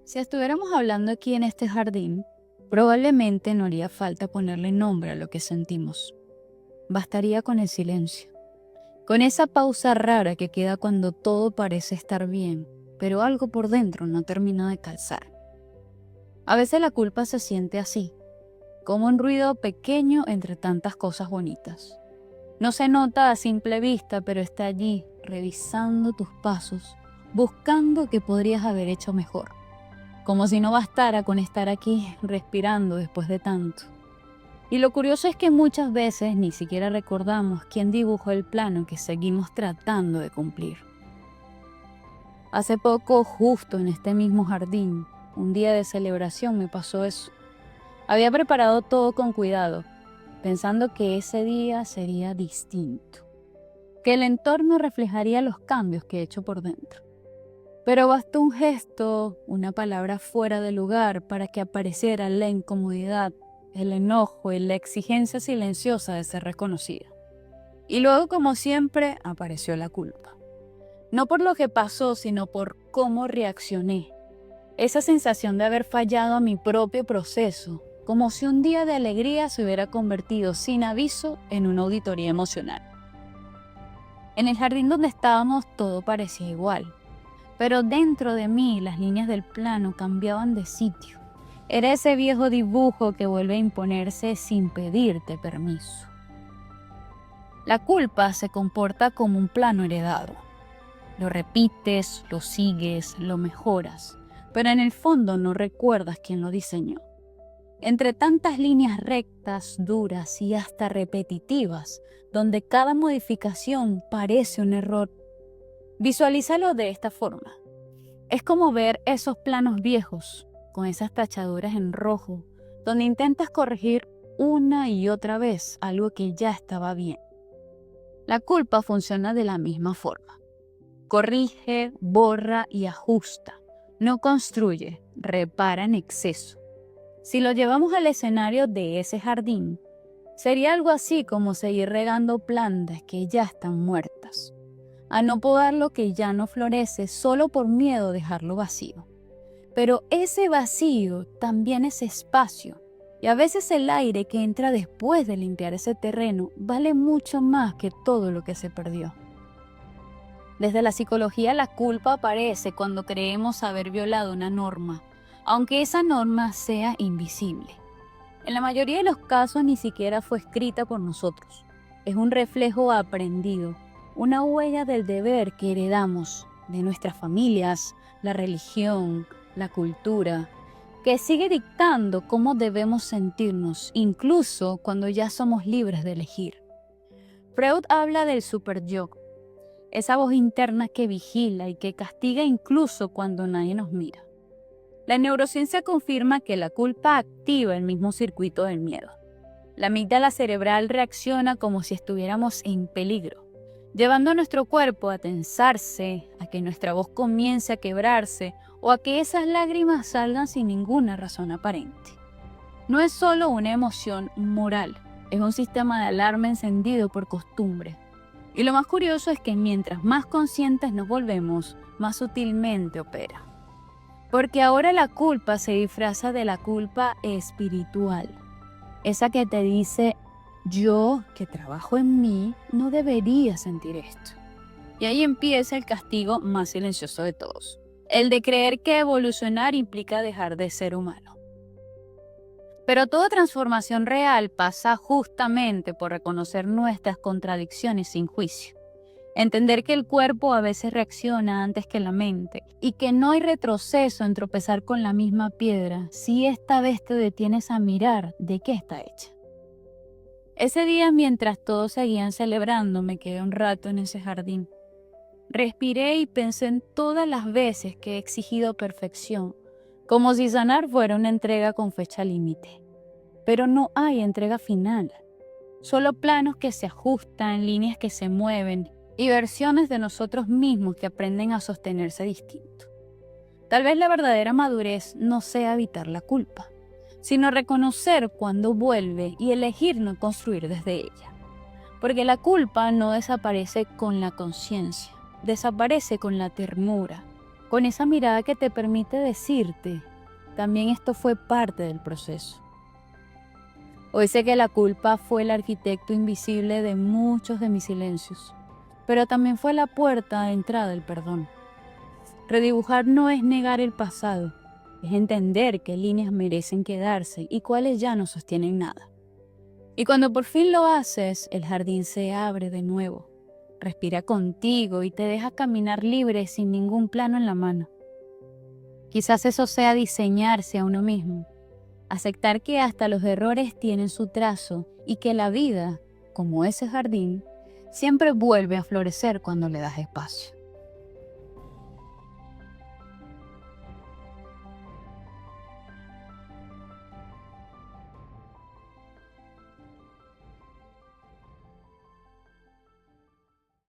Si estuviéramos hablando aquí en este jardín, probablemente no haría falta ponerle nombre a lo que sentimos. Bastaría con el silencio, con esa pausa rara que queda cuando todo parece estar bien, pero algo por dentro no termina de calzar. A veces la culpa se siente así, como un ruido pequeño entre tantas cosas bonitas. No se nota a simple vista, pero está allí, revisando tus pasos, buscando qué podrías haber hecho mejor. Como si no bastara con estar aquí respirando después de tanto. Y lo curioso es que muchas veces ni siquiera recordamos quién dibujó el plano que seguimos tratando de cumplir. Hace poco, justo en este mismo jardín, un día de celebración me pasó eso. Había preparado todo con cuidado, pensando que ese día sería distinto, que el entorno reflejaría los cambios que he hecho por dentro. Pero bastó un gesto, una palabra fuera de lugar para que apareciera la incomodidad, el enojo y la exigencia silenciosa de ser reconocida. Y luego, como siempre, apareció la culpa. No por lo que pasó, sino por cómo reaccioné. Esa sensación de haber fallado a mi propio proceso, como si un día de alegría se hubiera convertido sin aviso en una auditoría emocional. En el jardín donde estábamos todo parecía igual. Pero dentro de mí las líneas del plano cambiaban de sitio. Era ese viejo dibujo que vuelve a imponerse sin pedirte permiso. La culpa se comporta como un plano heredado. Lo repites, lo sigues, lo mejoras, pero en el fondo no recuerdas quién lo diseñó. Entre tantas líneas rectas, duras y hasta repetitivas, donde cada modificación parece un error, visualízalo de esta forma. Es como ver esos planos viejos, con esas tachaduras en rojo, donde intentas corregir una y otra vez algo que ya estaba bien. La culpa funciona de la misma forma. Corrige, borra y ajusta. No construye, repara en exceso. Si lo llevamos al escenario de ese jardín, sería algo así como seguir regando plantas que ya están muertas, a no podar lo que ya no florece solo por miedo a dejarlo vacío. Pero ese vacío también es espacio, y a veces el aire que entra después de limpiar ese terreno vale mucho más que todo lo que se perdió. Desde la psicología, la culpa aparece cuando creemos haber violado una norma, aunque esa norma sea invisible. En la mayoría de los casos ni siquiera fue escrita por nosotros. Es un reflejo aprendido, una huella del deber que heredamos de nuestras familias, la religión, la cultura, que sigue dictando cómo debemos sentirnos, incluso cuando ya somos libres de elegir. Freud habla del superyo, esa voz interna que vigila y que castiga incluso cuando nadie nos mira. La neurociencia confirma que la culpa activa el mismo circuito del miedo. La amígdala cerebral reacciona como si estuviéramos en peligro, llevando a nuestro cuerpo a tensarse, a que nuestra voz comience a quebrarse o a que esas lágrimas salgan sin ninguna razón aparente. No es solo una emoción moral, es un sistema de alarma encendido por costumbre. Y lo más curioso es que mientras más conscientes nos volvemos, más sutilmente opera. Porque ahora la culpa se disfraza de la culpa espiritual. Esa que te dice, yo que trabajo en mí, no debería sentir esto. Y ahí empieza el castigo más silencioso de todos. El de creer que evolucionar implica dejar de ser humano. Pero toda transformación real pasa justamente por reconocer nuestras contradicciones sin juicio. Entender que el cuerpo a veces reacciona antes que la mente y que no hay retroceso en tropezar con la misma piedra si esta vez te detienes a mirar de qué está hecha. Ese día, mientras todos seguían celebrando, me quedé un rato en ese jardín. Respiré y pensé en todas las veces que he exigido perfección, como si sanar fuera una entrega con fecha límite. Pero no hay entrega final, solo planos que se ajustan, líneas que se mueven y versiones de nosotros mismos que aprenden a sostenerse distinto. Tal vez la verdadera madurez no sea evitar la culpa, sino reconocer cuando vuelve y elegir no construir desde ella. Porque la culpa no desaparece con la conciencia, desaparece con la ternura. con esa mirada que te permite decirte, también esto fue parte del proceso. Hoy sé que la culpa fue el arquitecto invisible de muchos de mis silencios, pero también fue la puerta de entrada del perdón. Redibujar no es negar el pasado, es entender qué líneas merecen quedarse y cuáles ya no sostienen nada. Y cuando por fin lo haces, el jardín se abre de nuevo, respira contigo y te deja caminar libre sin ningún plano en la mano. Quizás eso sea diseñarse a uno mismo, aceptar que hasta los errores tienen su trazo y que la vida, como ese jardín, siempre vuelve a florecer cuando le das espacio.